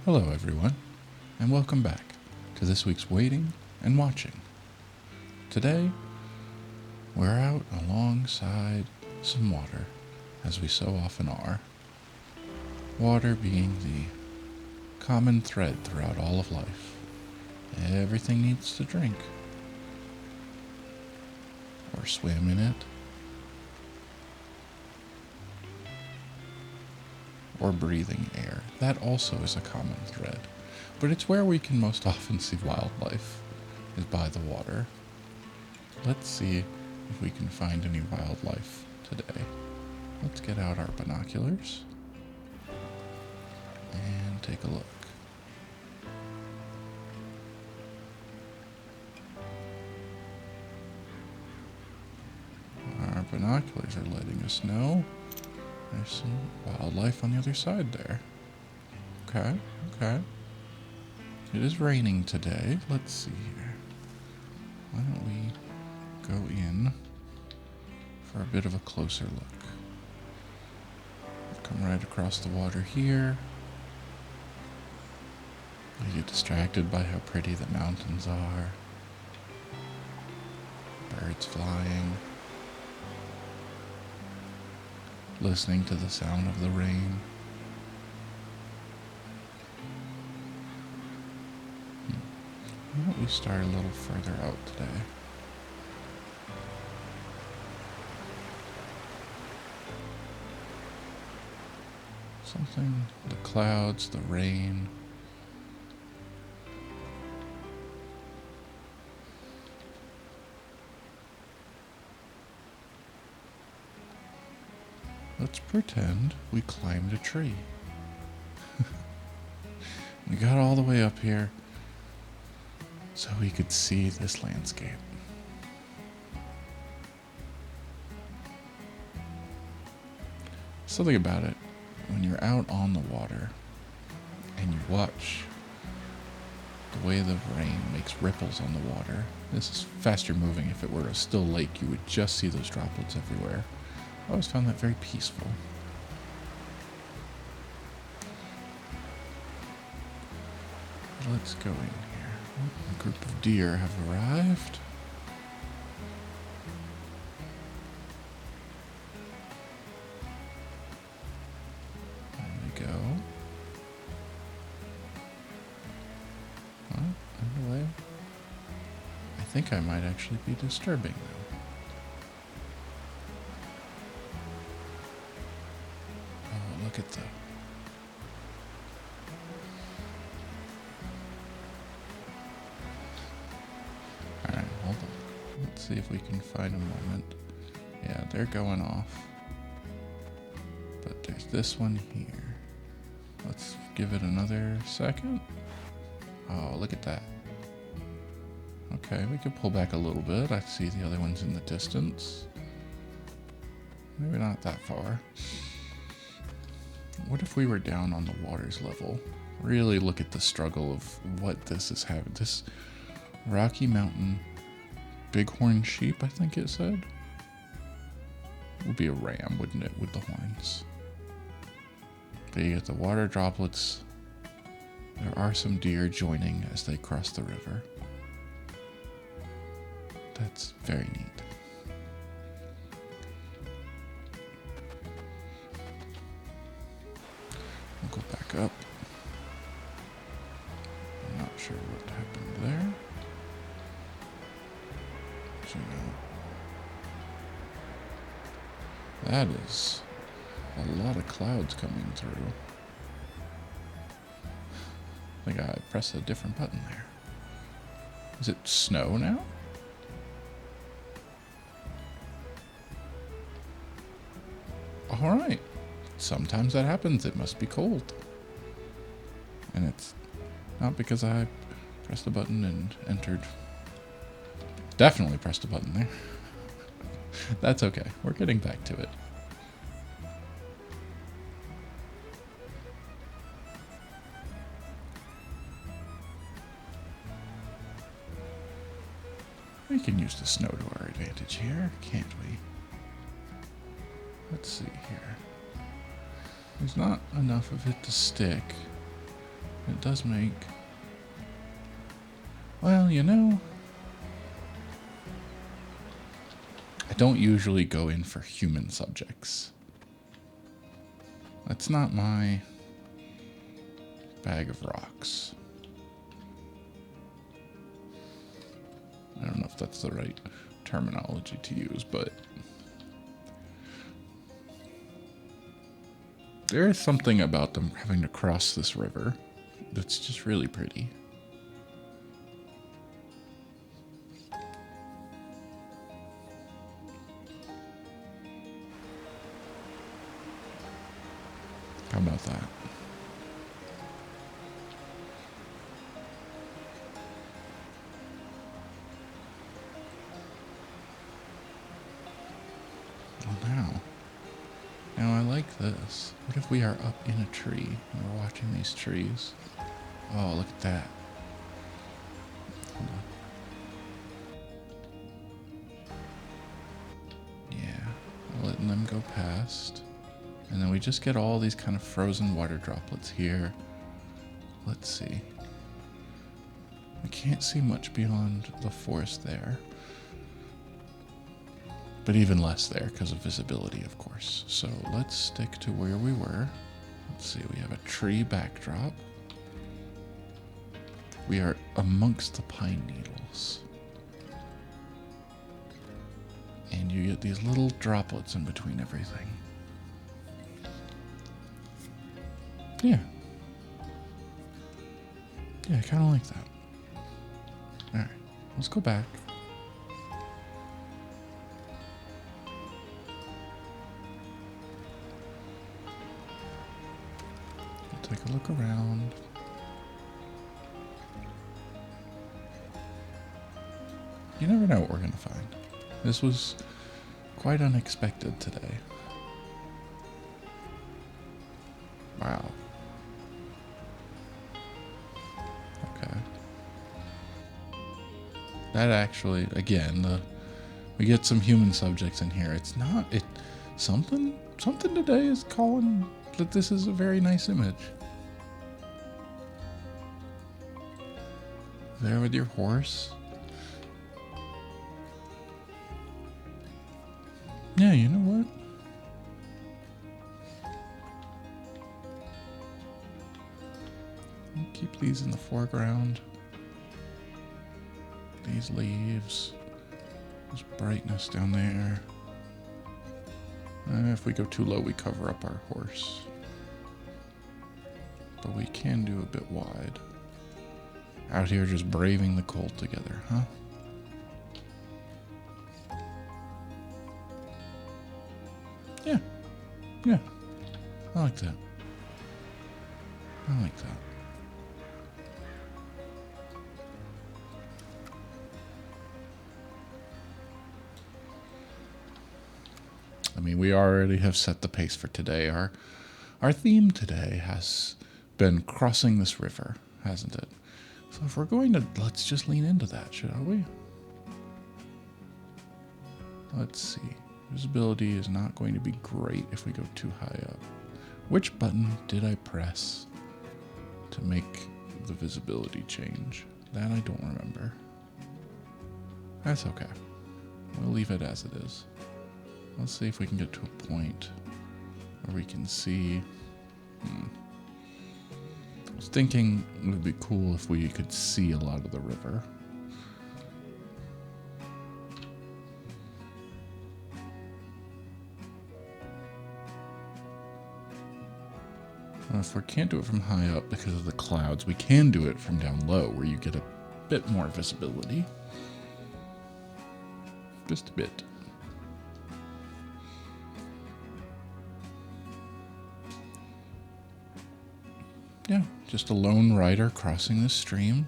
Hello, everyone, and welcome back to this week's Waiting and Watching. Today, we're out alongside some water, as we so often are. Water being the common thread throughout all of life. Everything needs to drink, or swim in it, or breathing air. That also is a common thread, but it's where we can most often see wildlife, is by the water. Let's see if we can find any wildlife today. Let's get out our binoculars and take a look. Our binoculars are letting us know there's some wildlife on the other side there. Okay. It is raining today. Let's see here. Why don't we go in for a bit of a closer look. Come right across the water here. You get distracted by how pretty the mountains are. Birds flying. Listening to the sound of the rain. Why don't we start a little further out today? Something, the clouds, the rain. Let's pretend we climbed a tree. We got all the way up here so we could see this landscape. Something about it, when you're out on the water and you watch the way the rain makes ripples on the water. This is faster moving. If it were a still lake, you would just see those droplets everywhere. I always found that very peaceful. Let's go in here. A group of deer have arrived. There we go. Well, anyway, I think I might actually be disturbing them. Oh, look at the... Alright, hold on. Let's see if we can find a moment. Yeah, they're going off. But there's this one here. Let's give it another second. Oh, look at that. Okay, we could pull back a little bit. I see the other ones in the distance. Maybe not that far. What if we were down on the water's level? Really look at the struggle of what this is having. This Rocky Mountain bighorn sheep, I think it said. It would be a ram, wouldn't it, with the horns? But you get the water droplets. There are some deer joining as they cross the river. That's very neat. We'll go back up. I'm not sure what happened there. As you know, that is a lot of clouds coming through. I think I pressed a different button there. Is it snow now? Alright. Sometimes that happens. It must be cold. And it's not because I pressed a button and entered. Definitely pressed a button there. That's okay. We're getting back to it. We can use the snow to our advantage here, can't we? Let's see here. There's not enough of it to stick. It does make... Well, you know... I don't usually go in for human subjects. That's not my bag of rocks. I don't know if that's the right terminology to use, but there is something about them having to cross this river that's just really pretty. How about that? Well, now I like this. What if we are up in a tree and we're watching these trees? Oh, look at that. Hold on. Yeah, letting them go past. And then we just get all these kind of frozen water droplets here. Let's see. I can't see much beyond the forest there. But even less there because of visibility, of course. So let's stick to where we were. Let's see, we have a tree backdrop. We are amongst the pine needles. And you get these little droplets in between everything. Yeah. Yeah, I kind of like that. Alright, let's go back. Take a look around. You never know what we're going to find. This was quite unexpected today. Wow. Okay. That actually, again, we get some human subjects in here. It's not, something today is calling that this is a very nice image. There with your horse. Yeah, you know what? I'll keep these in the foreground. These leaves. There's brightness down there. If we go too low, we cover up our horse. But we can do a bit wide. Out here just braving the cold together, huh? Yeah. Yeah. I like that. I like that. I mean, we already have set the pace for today. Our theme today has been crossing this river, hasn't it? So if we're going to, let's just lean into that, shall we? Let's see. Visibility is not going to be great if we go too high up. Which button did I press to make the visibility change? That I don't remember. That's okay. We'll leave it as it is. Let's see if we can get to a point where we can see. I was thinking it would be cool if we could see a lot of the river. If we can't do it from high up because of the clouds, we can do it from down low where you get a bit more visibility. Just a bit. Yeah, just a lone rider crossing the stream.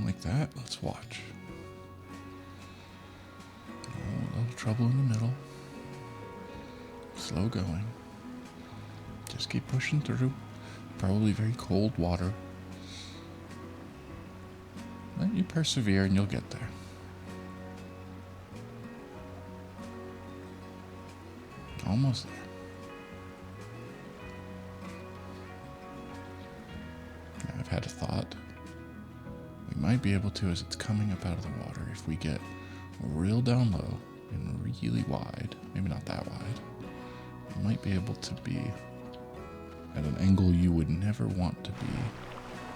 Like that. Let's watch. Oh, a little trouble in the middle. Slow going. Just keep pushing through. Probably very cold water. But you persevere and you'll get there. Almost there. had a thought. We might be able to, as it's coming up out of the water, if we get real down low and really wide, maybe not that wide, we might be able to be at an angle you would never want to be,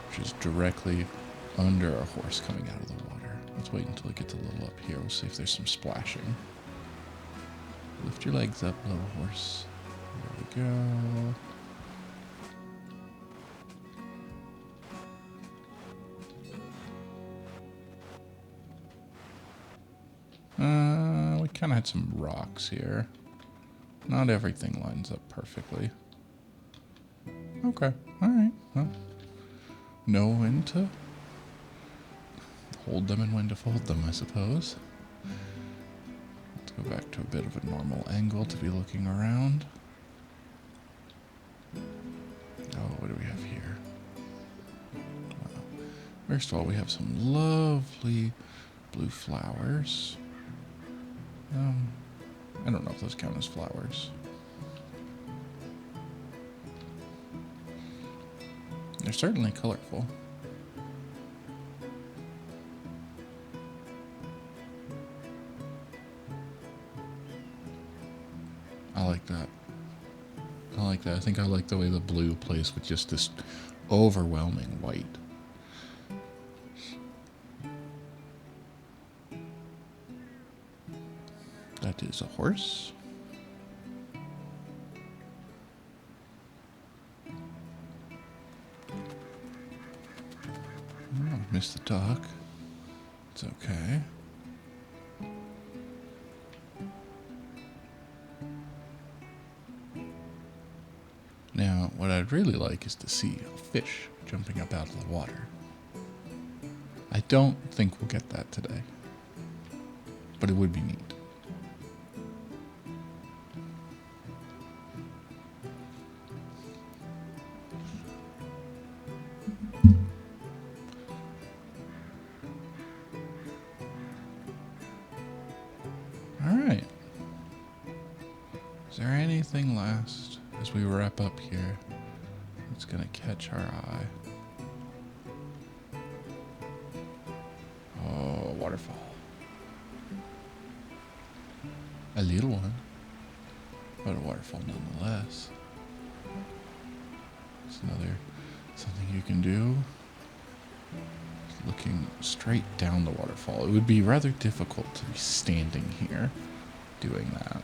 which is directly under a horse coming out of the water. Let's wait until it gets a little up here. We'll see if there's some splashing. Lift your legs up, little horse. There we go. We kind of had some rocks here. Not everything lines up perfectly. Okay, alright. Well, know when to hold them and when to fold them, I suppose. Let's go back to a bit of a normal angle to be looking around. Oh, what do we have here? Wow. First of all, we have some lovely blue flowers. I don't know if those count as flowers. They're certainly colorful. I like that. I like that. I think I like the way the blue plays with just this overwhelming white. That is a horse. Oh, missed the talk. It's okay. Now, what I'd really like is to see a fish jumping up out of the water. I don't think we'll get that today, but it would be neat. Alright. Is there anything last as we wrap up here that's going to catch our eye? Oh, waterfall. A little one, but a waterfall nonetheless. It's another something you can do. Looking straight down the waterfall. It would be rather difficult to be standing here doing that.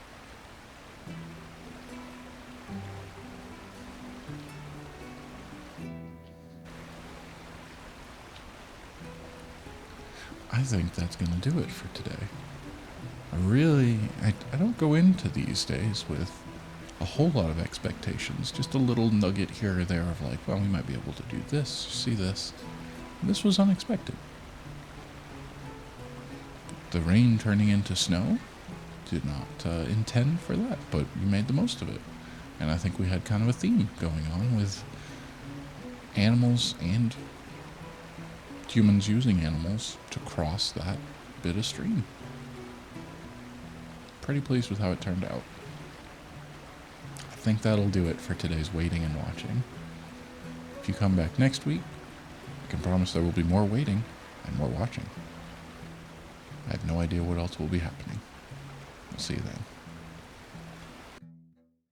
I think that's going to do it for today. I don't go into these days with a whole lot of expectations. Just a little nugget here or there of like, well, we might be able to do this, see this. This was unexpected. The rain turning into snow, did not intend for that, but we made the most of it. And I think we had kind of a theme going on with animals and humans using animals to cross that bit of stream. Pretty pleased with how it turned out. I think that'll do it for today's waiting and watching. If you come back next week, I can promise there will be more waiting and more watching. I have no idea what else will be happening. We'll see you then.